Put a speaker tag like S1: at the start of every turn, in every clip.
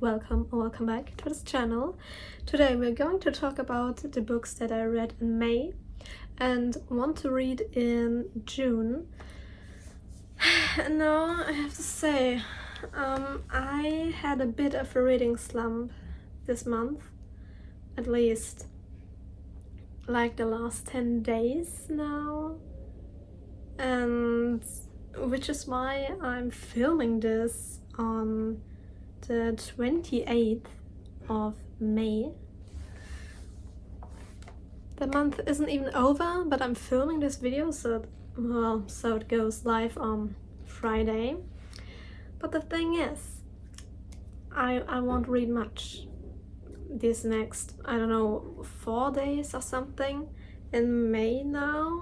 S1: welcome or welcome back to this channel. Today we're going to talk about the books that I read in May and want to read in June. And now I have to say, I had a bit of a reading slump this month, at least like the last 10 days now, and which is why I'm filming this on the 28th of May. The month isn't even over, but I'm filming this video so it goes live on Friday. But the thing is, I won't read much these next, I don't know, 4 days or something in May now.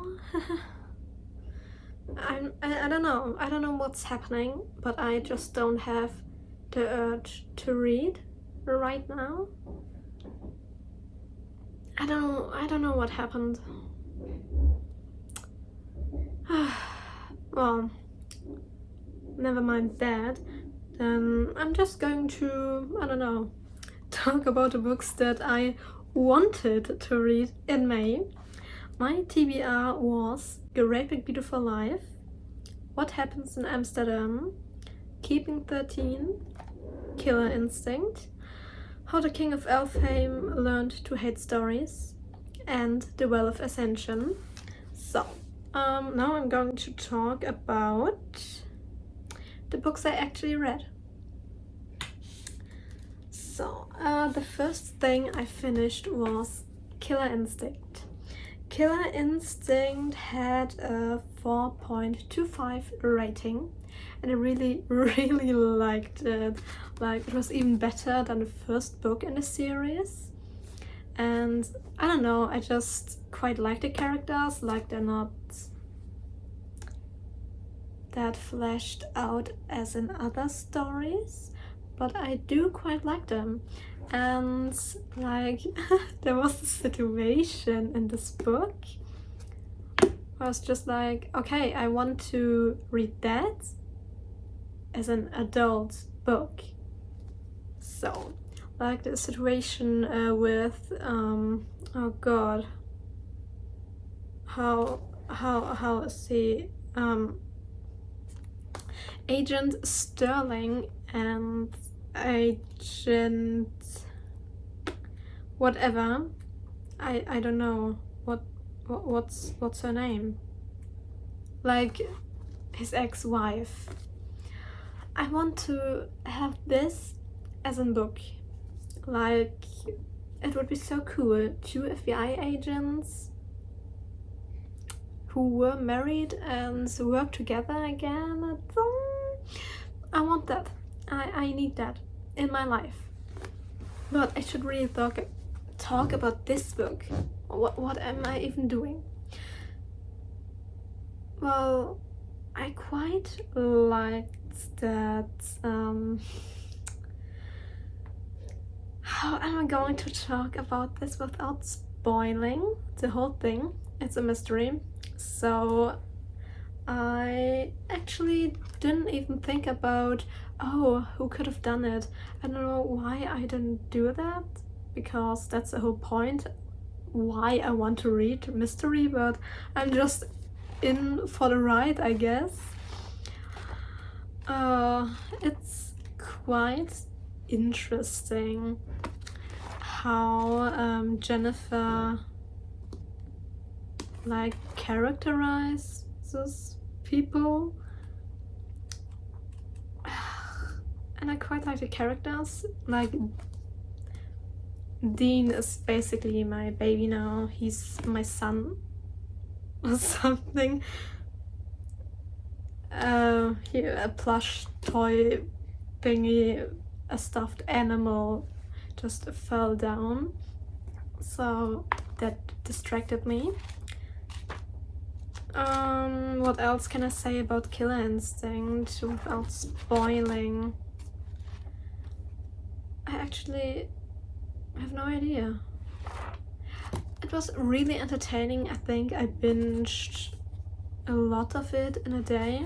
S1: I don't know what's happening, but I just don't have the urge to read right now. I don't know what happened. Well, never mind that. Then I'm just going to, I don't know, talk about the books that I wanted to read in May. My TBR was Great Beautiful Life, What Happens in Amsterdam, Keeping 13, Killer Instinct, How the King of Elfheim Learned to Hate Stories, and The Well of Ascension. So, now I'm going to talk about the books I actually read. So, the first thing I finished was Killer Instinct. Killer Instinct had a 4.25 rating, and I really liked it. Like, it was even better than the first book in the series. And I don't know, I just quite like the characters, like they're not that fleshed out as in other stories, but I do quite like them. And like there was a situation in this book I was just like, okay, I want to read that as an adult book. So like the situation with oh god, how is he, Agent Sterling and Agent whatever, I don't know what's her name, like his ex-wife. I want to have this as a book. Like, it would be so cool, 2 FBI agents who were married and work together again. I want that. I need that in my life. But I should really talk about this book. What am I even doing? Well, I quite liked that. How am I going to talk about this without spoiling the whole thing? It's a mystery, so I actually didn't even think about, oh, who could have done it. I don't know why I didn't do that, because that's the whole point why I want to read mystery, but I'm just in for the ride, I guess. It's quite interesting how Jennifer like characterizes people, and I quite like the characters. Like, Dean is basically my baby now. He's my son or something. A plush toy thingy, a stuffed animal just fell down, so that distracted me. What else can I say about Killer Instinct without spoiling? I actually have no idea. It was really entertaining. I think I binged a lot of it in a day.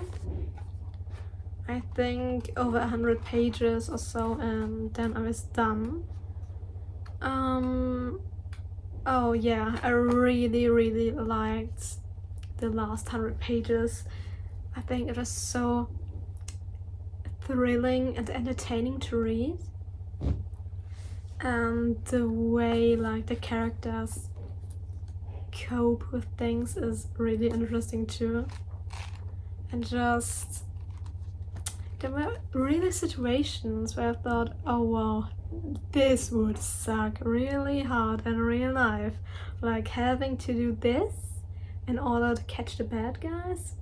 S1: I think over 100 pages or so, and then I was done. Oh yeah, I really liked the last 100 pages. I think it was so thrilling and entertaining to read, and the way like the characters cope with things is really interesting too. And just there were really situations where I thought, oh wow, this would suck really hard in real life, like having to do this in order to catch the bad guys.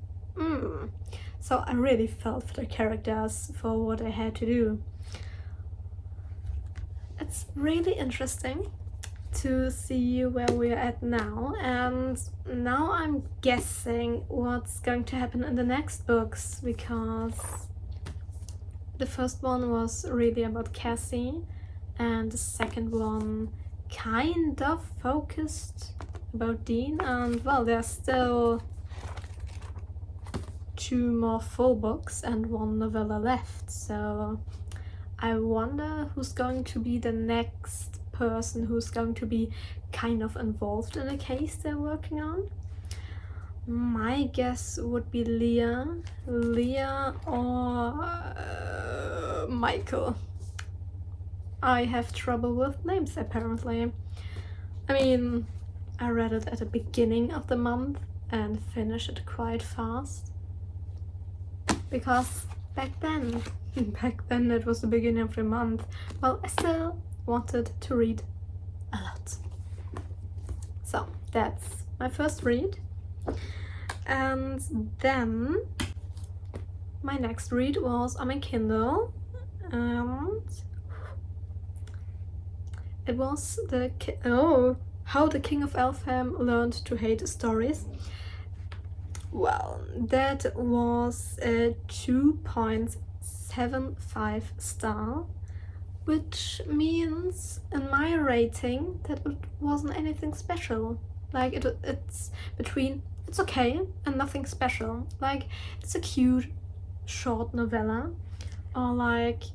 S1: So I really felt for the characters, for what they had to do. It's really interesting to see where we're at now, and now I'm guessing what's going to happen in the next books, because the first one was really about Cassie, and the second one kind of focused about Dean, and well, there's still 2 more full books and 1 novella left, so I wonder who's going to be the next person who's going to be kind of involved in a case they're working on. My guess would be Leah or Michael. I have trouble with names apparently. I mean, I read it at the beginning of the month and finished it quite fast, because back then it was the beginning of the month. Well, I still wanted to read a lot. So that's my first read. And then my next read was on my Kindle, and it was How the King of Elfham Learned to Hate Stories. Well, that was a 2.75 star, which means in my rating that it wasn't anything special. Like it's between it's okay and nothing special. Like it's a cute short novella, or like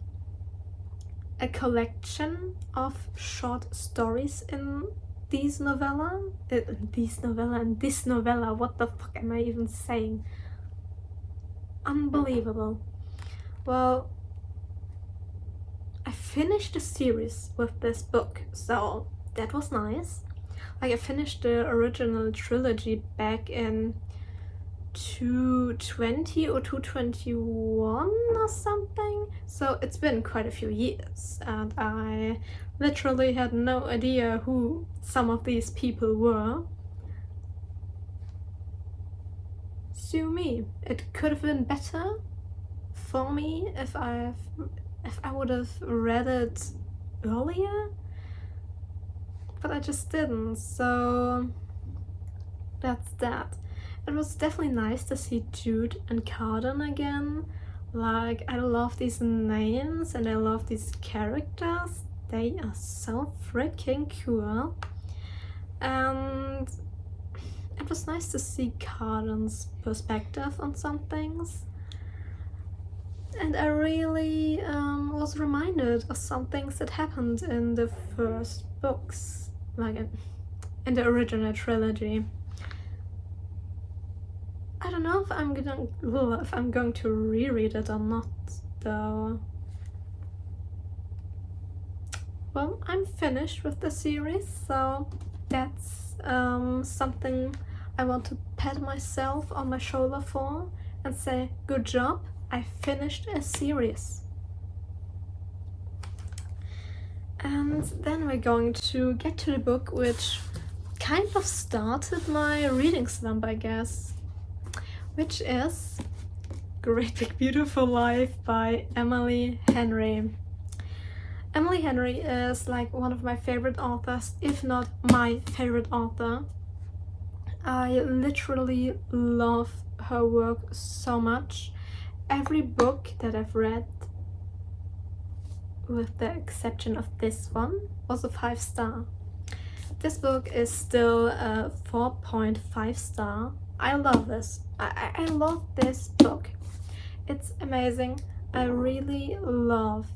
S1: a collection of short stories in this novella, what the fuck am I even saying? Unbelievable. Well, I finished the series with this book, so that was nice. Like I finished the original trilogy back in 220 or 221 or something, so it's been quite a few years, and I literally had no idea who some of these people were. Sue me, it could have been better for me if I would have read it earlier, but I just didn't, so that's that. It was definitely nice to see Jude and Carden again. Like, I love these names and I love these characters. They are so freaking cool. And it was nice to see Carden's perspective on some things. And I really was reminded of some things that happened in the first books, like in the original trilogy. I don't know if I'm going to reread it or not, though. Well, I'm finished with the series, so that's something I want to pat myself on my shoulder for and say, good job, I finished a series. And then we're going to get to the book which kind of started my reading slump, I guess, which is Great Big Beautiful Life by Emily Henry. Emily Henry is like one of my favorite authors, if not my favorite author. I literally love her work so much. Every book that I've read, with the exception of this one, was a 5-star. This book is still a 4.5 star. I love this. I love this book. It's amazing. I really love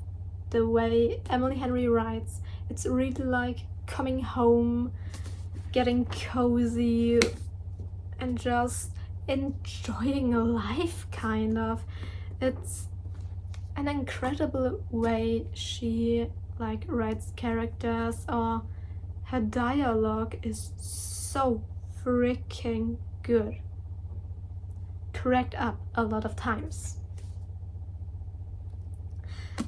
S1: the way Emily Henry writes. It's really like coming home, getting cozy, and just enjoying life, kind of. It's an incredible way she like writes characters, or her dialogue is so freaking good. Cracked up a lot of times.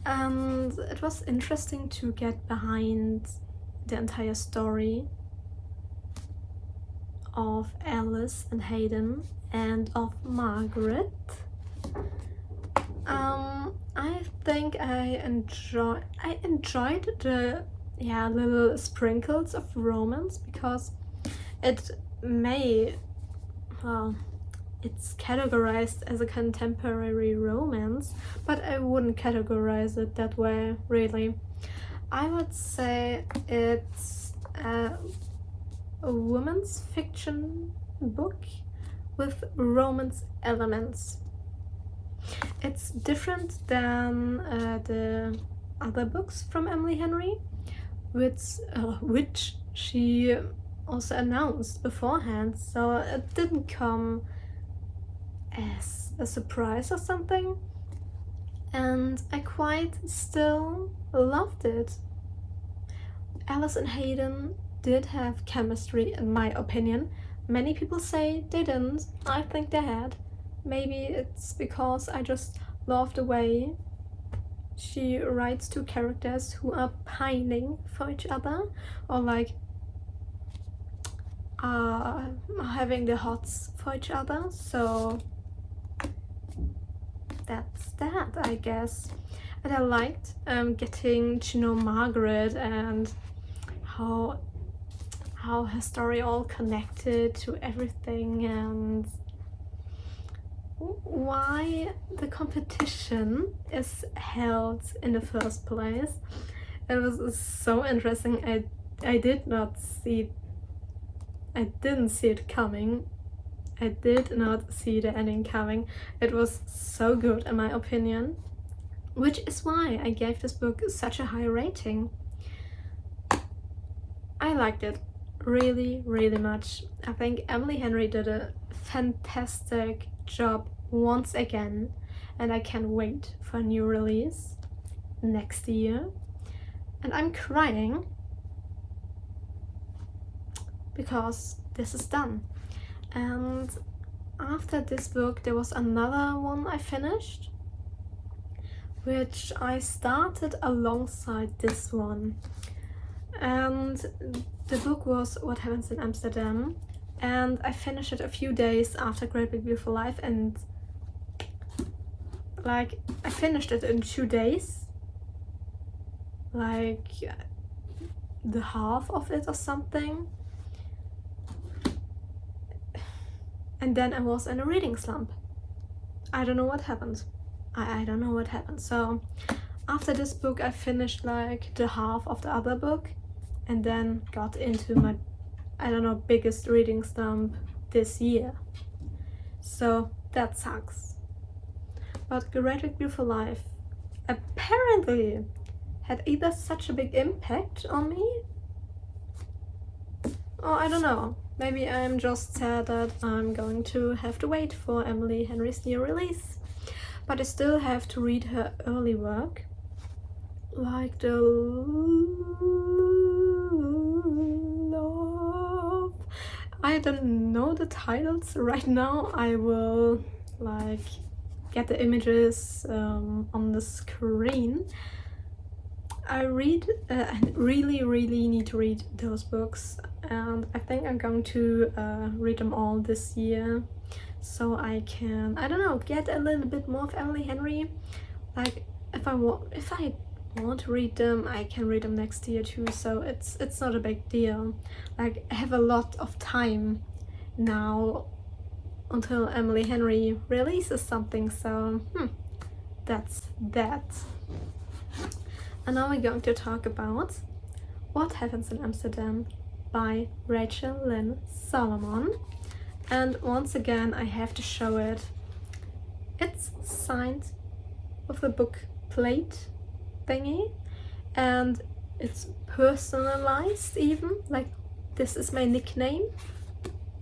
S1: And it was interesting to get behind the entire story of Alice and Hayden and of Margaret. I think I enjoyed the little sprinkles of romance, because it may, well, it's categorized as a contemporary romance, but I wouldn't categorize it that way, really. I would say it's a woman's fiction book with romance elements. It's different than the other books from Emily Henry, which she also announced beforehand, so it didn't come as a surprise or something, and I quite still loved it. Alice and Hayden did have chemistry, in my opinion. Many people say they didn't. I think they had. Maybe it's because I just love the way she writes two characters who are pining for each other, or like having the hots for each other. So that's that, I guess. And I liked getting to know Margaret and how her story all connected to everything, and why the competition is held in the first place. It was so interesting. I didn't see it coming. I did not see the ending coming. It was so good, in my opinion, which is why I gave this book such a high rating. I liked it really, really much. I think Emily Henry did a fantastic job once again, and I can't wait for a new release next year. And I'm crying because this is done. And after this book there was another one I finished, which I started alongside this one, and the book was What Happens in Amsterdam, and I finished it a few days after Great Big Beautiful Life, and like I finished it in 2 days, like the half of it or something, and then I was in a reading slump. I don't know what happened. I don't know what happened. So after this book I finished like the half of the other book, and then got into my, I don't know, biggest reading slump this year. So that sucks. But Great Big Beautiful Life apparently had either such a big impact on me, or I don't know. Maybe I'm just sad that I'm going to have to wait for Emily Henry's new release. But I still have to read her early work, like the love. I don't know the titles right now. I will like get the images on the screen. I really need to read those books, and I think I'm going to read them all this year, so I can, I don't know, get a little bit more of Emily Henry. Like if I want to read them, I can read them next year too, so it's not a big deal. Like I have a lot of time now until Emily Henry releases something, so that's that. And now we're going to talk about What Happens in Amsterdam by Rachel Lynn Solomon. And once again I have to show it. it's signed with a book plate thingy, and it's personalized even, like this is my nickname.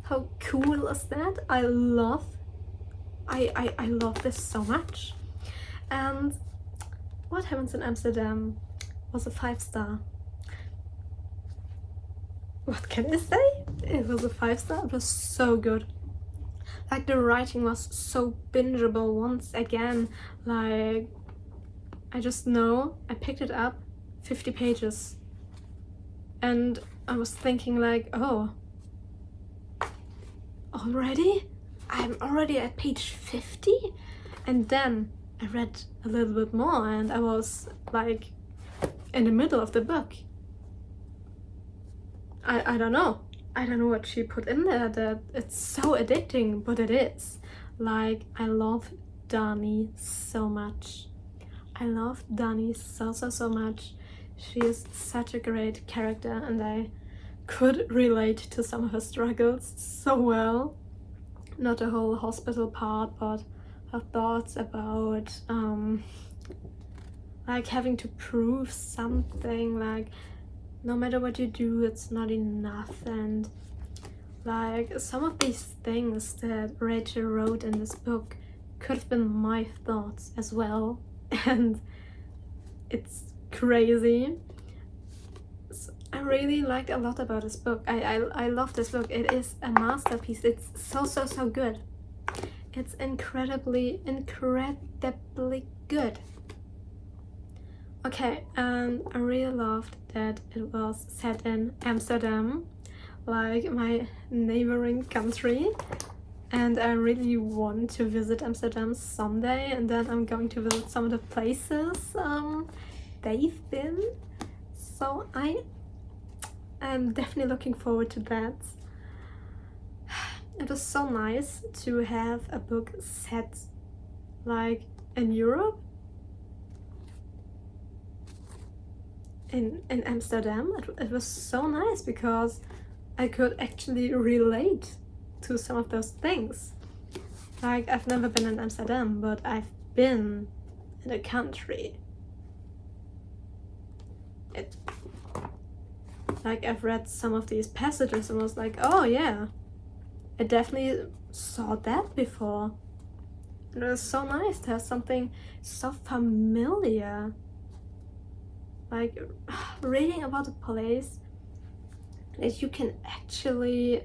S1: How cool is that? I love this so much. And What Happens in Amsterdam was a 5-star. What can I say? It was a 5-star. It was so good. Like the writing was so bingeable once again. Like I just know I picked it up, 50 pages, and I was thinking like, oh, already? I'm already at page 50? And then I read a little bit more and I was like in the middle of the book. I don't know. I don't know what she put in there that it's so addicting, but it is. Like, I love Dani so much. I love Dani so much. She is such a great character and I could relate to some of her struggles so well. Not the whole hospital part, but her thoughts about like having to prove something, like no matter what you do it's not enough, and like some of these things that Rachel wrote in this book could have been my thoughts as well. And it's crazy. So I really liked a lot about this book. I love this book. It is a masterpiece. It's so good. It's incredibly good. Okay, and I really loved that it was set in Amsterdam, like my neighboring country, and I really want to visit Amsterdam someday, and then I'm going to visit some of the places they've been, so I am definitely looking forward to that. It was so nice to have a book set like in Europe, in Amsterdam. It was so nice because I could actually relate to some of those things. Like, I've never been in Amsterdam, but I've been in a country. Like, I've read some of these passages and was like, oh yeah, I definitely saw that before. And it was so nice to have something so familiar. Like, reading about a place that you can actually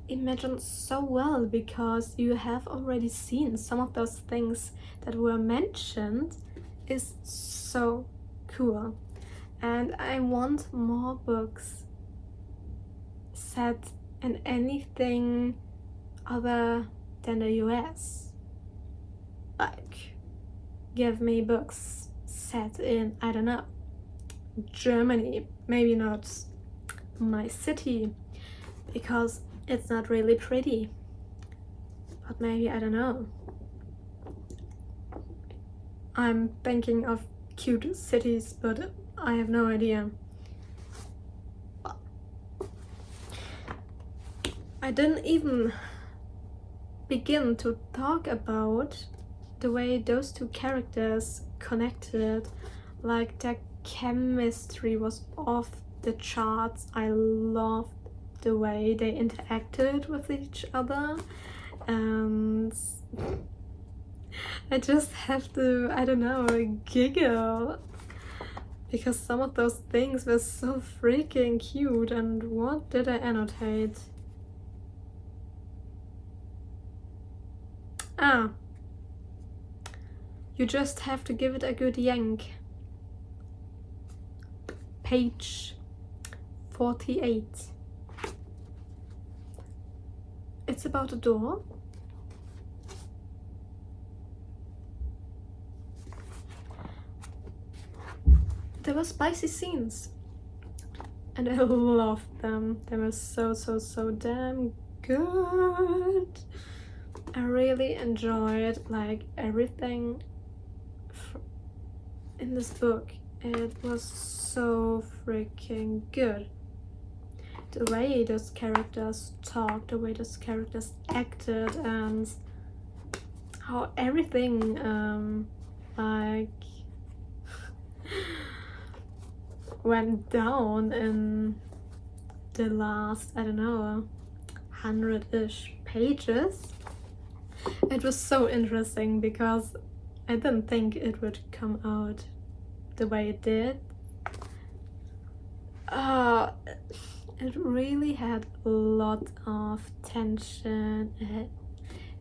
S1: imagine so well because you have already seen some of those things that were mentioned is so cool. And I want more books set in anything other than the US. Like, give me books set in, I don't know, Germany, maybe not my city because it's not really pretty, but maybe, I don't know, I'm thinking of cute cities, but I have no idea. I didn't even begin to talk about the way those two characters connected. Like, their chemistry was off the charts. I loved the way they interacted with each other, and I just have to, I don't know, giggle because some of those things were so freaking cute. And what did I annotate? You just have to give it a good yank. Page 48. It's about a door. There were spicy scenes and I loved them. They were so damn good. I really enjoyed like everything in this book. It was so freaking good. The way those characters talked, the way those characters acted, and how everything like went down in the last, I don't know, 100-ish pages. It was so interesting because I didn't think it would come out the way it did. It really had a lot of tension.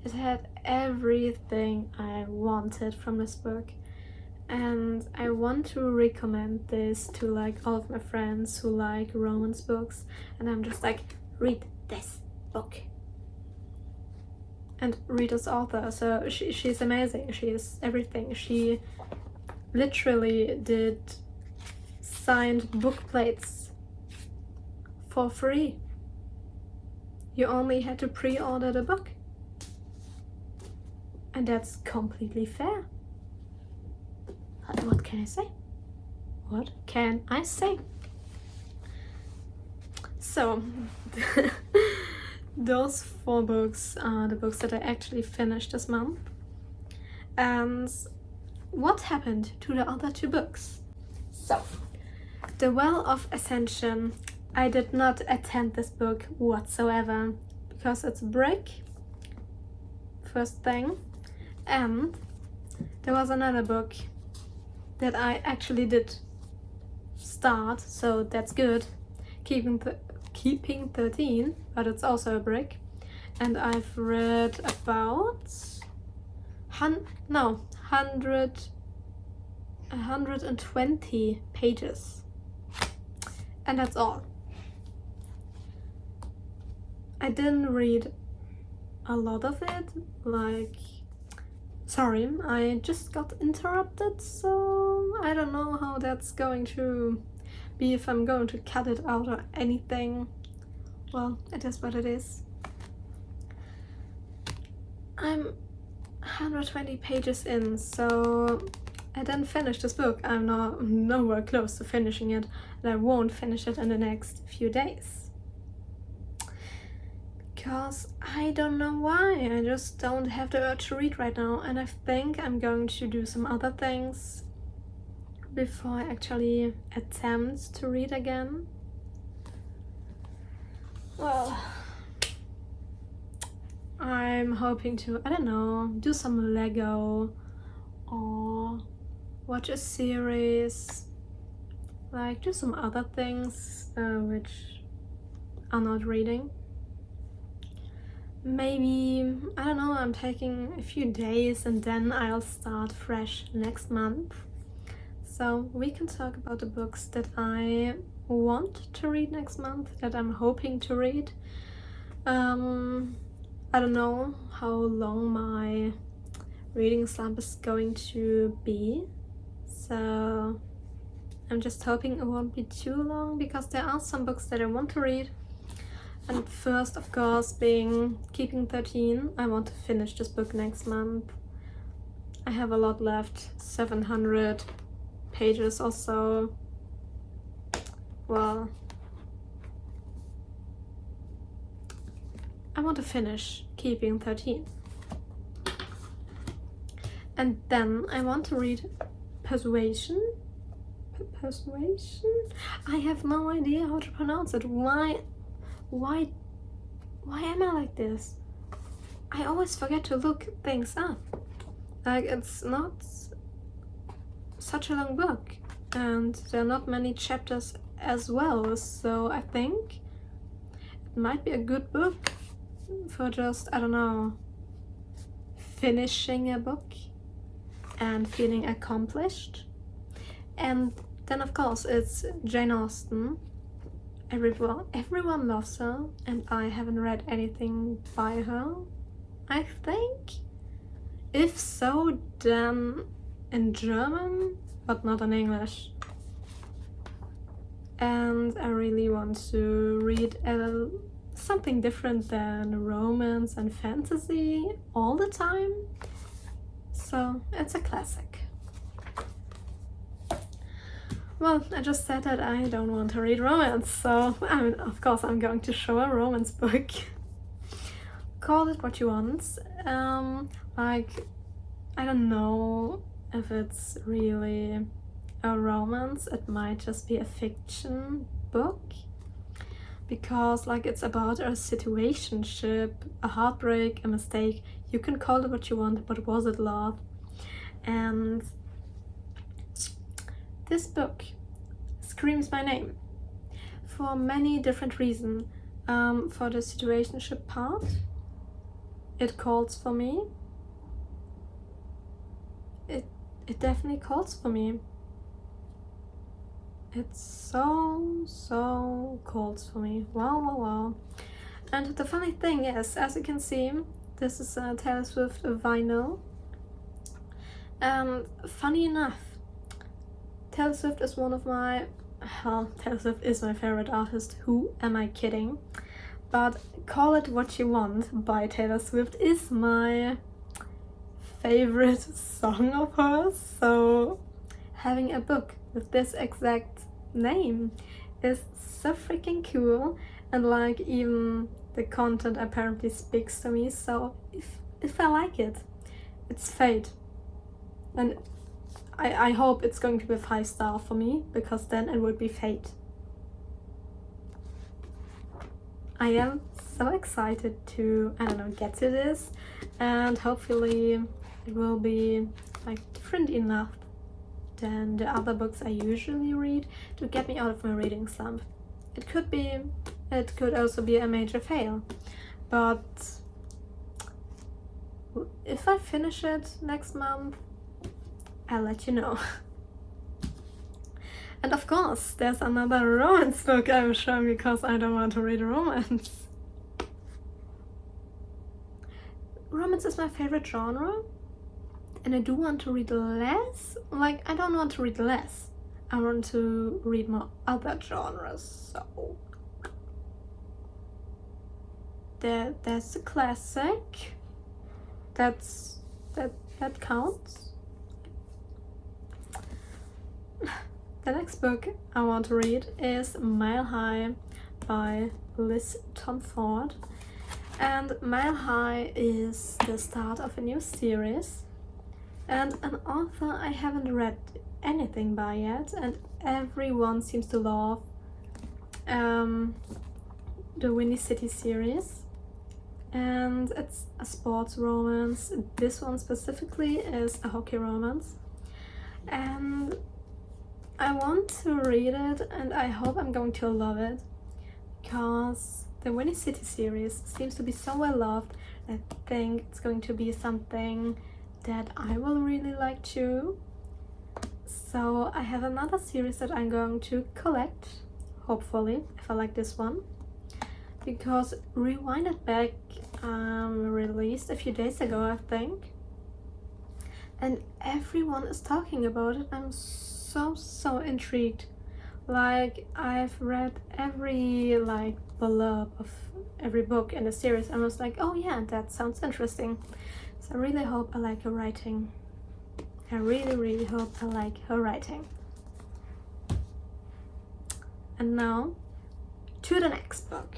S1: It had everything I wanted from this book, and I want to recommend this to like all of my friends who like romance books, and I'm just like, read this book and read this author. So she's amazing, she is everything. She literally did signed book plates for free. You only had to pre-order the book, and that's completely fair. What can I say? What can I say? So those 4 books are the books that I actually finished this month. And what happened to the other 2 books? So, The Well of Ascension, I did not attend this book whatsoever because it's a break, first thing. And there was another book that I actually did start, so that's good. Keeping 13, but it's also a break. And I've read about 120 pages. And that's all. I didn't read a lot of it, like, sorry, I just got interrupted, so I don't know how that's going to be, if I'm going to cut it out or anything. Well, it is what it is. I'm 120 pages in, so I didn't finish this book. I'm nowhere close to finishing it, and I won't finish it in the next few days. Because I don't know why, I just don't have the urge to read right now, and I think I'm going to do some other things before I actually attempt to read again. Well, I'm hoping to, I don't know, do some Lego or watch a series, like do some other things which are not reading. Maybe, I don't know, I'm taking a few days and then I'll start fresh next month. So we can talk about the books that I want to read next month, that I'm hoping to read. I don't know how long my reading slump is going to be, so I'm just hoping it won't be too long, because there are some books that I want to read. And first, of course, being Keeping 13. I want to finish this book next month. I have a lot left, 700 pages or so. Well, I want to finish Keeping 13. And then I want to read Persuasion? Persuasion? I have no idea how to pronounce it. Why am I like this? I always forget to look things up. Like, it's not such a long book, and there are not many chapters as well, so I think it might be a good book for just, I don't know, finishing a book and feeling accomplished. And then, of course, it's Jane Austen. Everyone loves her, and I haven't read anything by her, I think. If so, then in German, but not in English. And I really want to read something different than romance and fantasy all the time. So it's a classic. Well, I just said that I don't want to read romance, so of course I'm going to show a romance book. Call it what you want. Like, I don't know if it's really a romance. It might just be a fiction book, because like it's about a situationship, a heartbreak, a mistake. You can call it what you want, but was it love? And this book screams my name for many different reasons. For the situationship part, it calls for me. It definitely calls for me. It's so calls for me. Wow. And the funny thing is, as you can see, this is a Taylor Swift vinyl. And funny enough, Taylor Swift is one of my... Taylor Swift is my favorite artist. Who am I kidding? But Call It What You Want by Taylor Swift is my favorite song of hers. So having a book with this exact name is so freaking cool. And like, even the content apparently speaks to me. So if I like it, it's fate. And I hope it's going to be a 5-star for me, because then it would be fate. I am so excited to, get to this, and hopefully it will be like different enough than the other books I usually read to get me out of my reading slump. It could also be a major fail, but if I finish it next month, I'll let you know. And of course, there's another romance book I'm showing, because I don't want to read romance. Romance is my favorite genre, and I do want to read less. Like, I don't want to read less. I want to read more other genres, so... There's a classic. That counts. The next book I want to read is Mile High by Liz Tomford. And Mile High is the start of a new series, and an author I haven't read anything by yet, and everyone seems to love the Windy City series. And it's a sports romance. This one specifically is a hockey romance. And I want to read it, and I hope I'm going to love it, because the Windy City series seems to be so well loved. I think it's going to be something that I will really like too. So I have another series that I'm going to collect, hopefully, if I like this one, because Rewind It Back released a few days ago, I think, and everyone is talking about it. I'm so intrigued. Like, I've read every blurb of every book in the series, and I was like, oh yeah, that sounds interesting. So I really hope I like her writing. I really hope I like her writing. And now to the next book,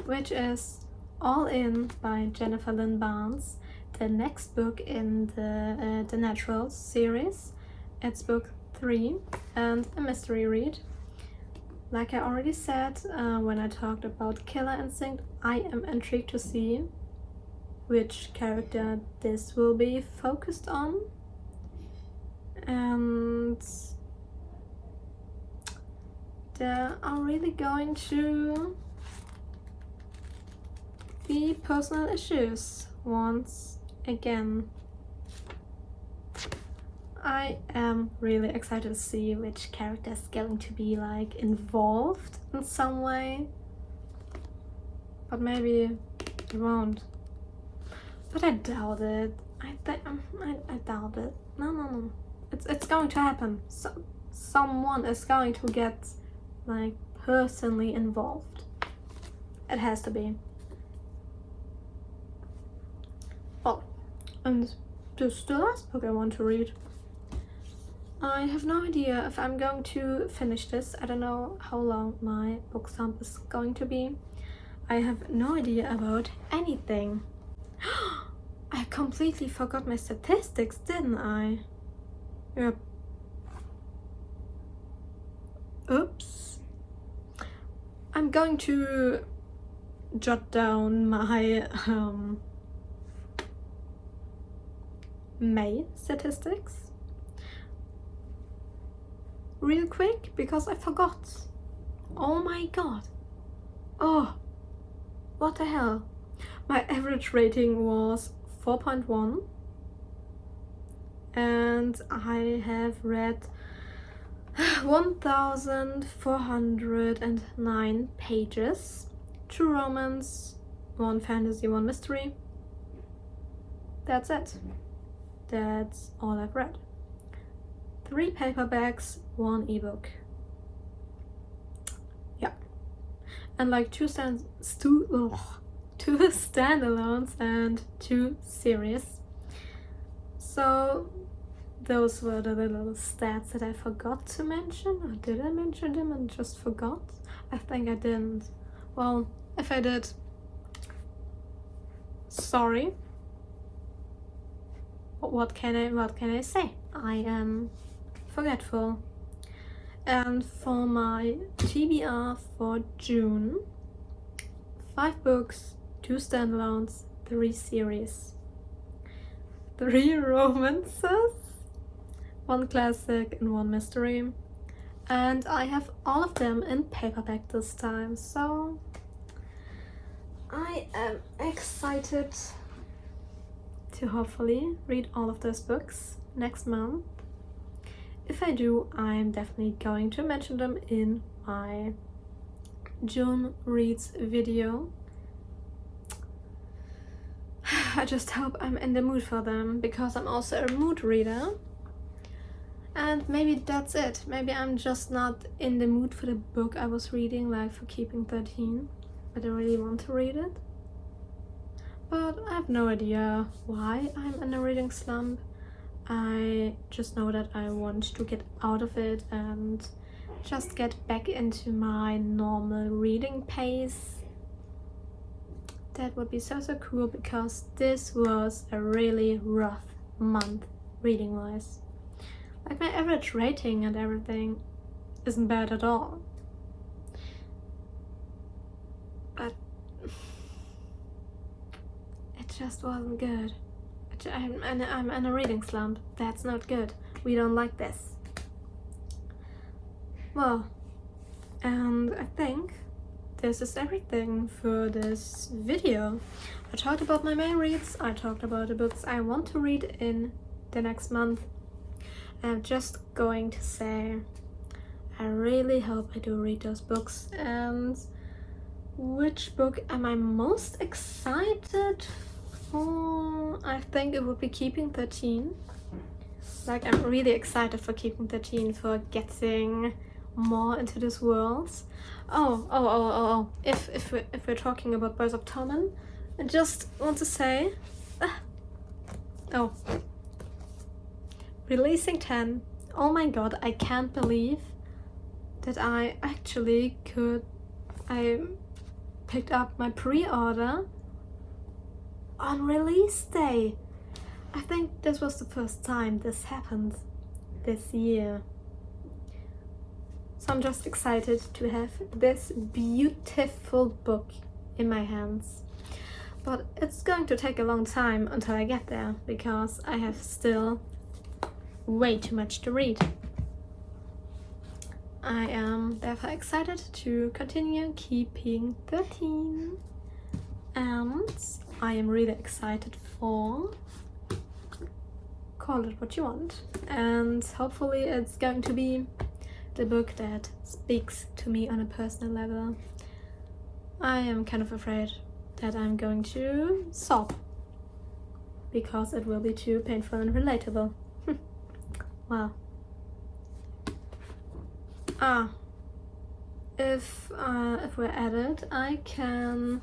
S1: which is All In by Jennifer Lynn Barnes, the next book in the Naturals series. It's book 3 and a mystery read. Like I already said when I talked about Killer Instinct, I am intrigued to see which character this will be focused on. And there are really going to be personal issues once again. I am really excited to see which character is going to be involved in some way, but maybe it won't. But I doubt it. I doubt it. No. It's going to happen. Someone is going to get personally involved. It has to be. Oh, and this is the last book I want to read. I have no idea if I'm going to finish this. I don't know how long my book slump is going to be. I have no idea about anything. I completely forgot my statistics, didn't I? Yep. Oops. I'm going to jot down my May statistics real quick because I forgot. Oh my god. Oh, what the hell? My average rating was 4.1 and I have read 1,409 pages, 2 romance, 1 fantasy, 1 mystery. That's it. That's all I've read. 3 paperbacks, 1 ebook. Yeah. And like 2 standalones and 2 series. So those were the little stats that I forgot to mention. Or did I mention them and just forgot? I think I didn't. Well, if I did, sorry. What can I say? I am forgetful. And for my TBR for June, 5 books, 2 standalones, 3 series, 3 romances, 1 classic and 1 mystery. And I have all of them in paperback this time, so I am excited to hopefully read all of those books next month. If I do, I'm definitely going to mention them in my June reads video. I just hope I'm in the mood for them, because I'm also a mood reader. And maybe that's it. Maybe I'm just not in the mood for the book I was reading, like for Keeping 13, but I really want to read it. But I have no idea why I'm in a reading slump. I just know that I want to get out of it and just get back into my normal reading pace. That would be so cool, because this was a really rough month reading wise. Like, my average rating and everything isn't bad at all, but it just wasn't good. I'm in a reading slump. That's not good. We don't like this. Well, and I think this is everything for this video. I talked about my May reads, I talked about the books I want to read in the next month. I'm just going to say I really hope I do read those books. And which book am I most excited for? I think it would be Keeping 13. Like, I'm really excited for Keeping 13, for getting more into this world. If we're talking about Boys of Tommen, I just want to say, releasing 10. Oh my god, I can't believe that I actually I picked up my pre-order on release day. I think this was the first time this happened this year. So I'm just excited to have this beautiful book in my hands. But it's going to take a long time until I get there, because I have still way too much to read. I am therefore excited to continue Keeping 13. And I am really excited for, call it what you want, and hopefully it's going to be the book that speaks to me on a personal level. I am kind of afraid that I'm going to sob, because it will be too painful and relatable. Well, if we're at it, I can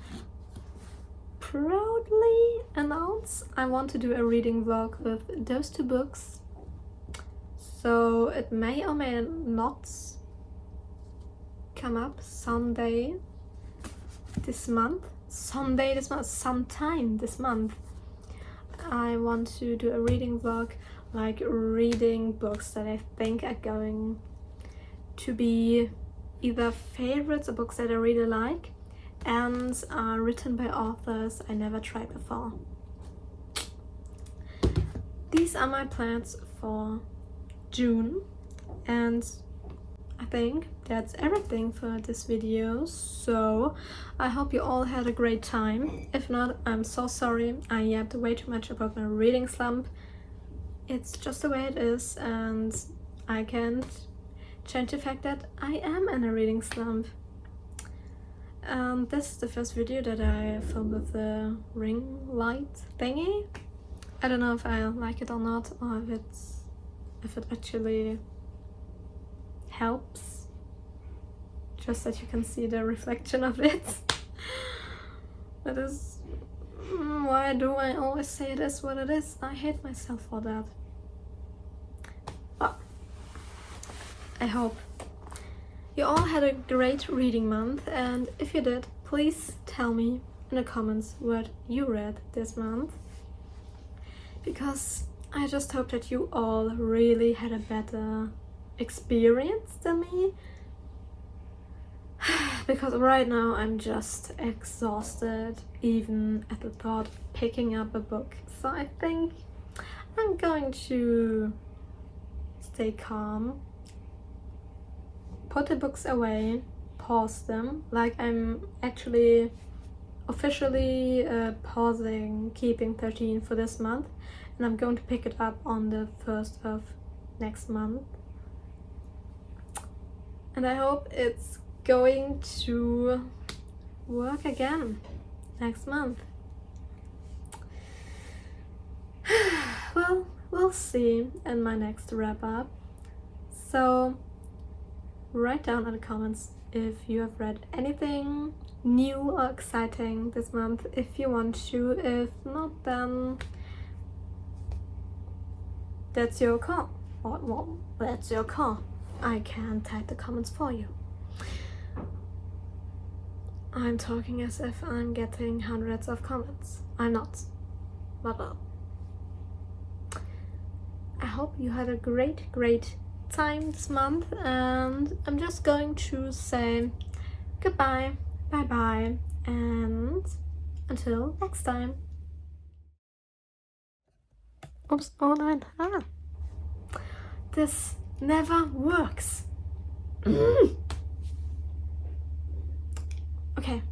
S1: proudly announce I want to do a reading vlog with those 2 books. So it may or may not come up sometime this month. I want to do a reading vlog, like reading books that I think are going to be either favorites or books that I really like and are written by authors I never tried before. These are my plans for June, and I think that's everything for this video. So I hope you all had a great time. If not, I'm so sorry. I yapped way too much about my reading slump. It's just the way it is, and I can't change the fact that I am in a reading slump. This is the first video that I filmed with the ring light thingy. I don't know if I like it or not, or if it actually helps, just that you can see the reflection of it. That is why do I always say it is what it is. I hate myself for that. But I hope you all had a great reading month, and if you did, please tell me in the comments what you read this month, because I just hope that you all really had a better experience than me, because right now I'm just exhausted even at the thought of picking up a book. So I think I'm going to stay calm, put the books away, pause them, like I'm actually officially pausing Keeping 13 for this month, and I'm going to pick it up on the 1st of next month. And I hope it's going to work again next month. Well, we'll see in my next wrap up. So write down in the comments if you have read anything new or exciting this month, if you want to. If not, then that's your call. Well, that's your call. I can type the comments for you. I'm talking as if I'm getting hundreds of comments. I'm not. But well. I hope you had a great time this month, and I'm just going to say goodbye, bye bye, and until next time. Oops, oh no, this never works. Okay.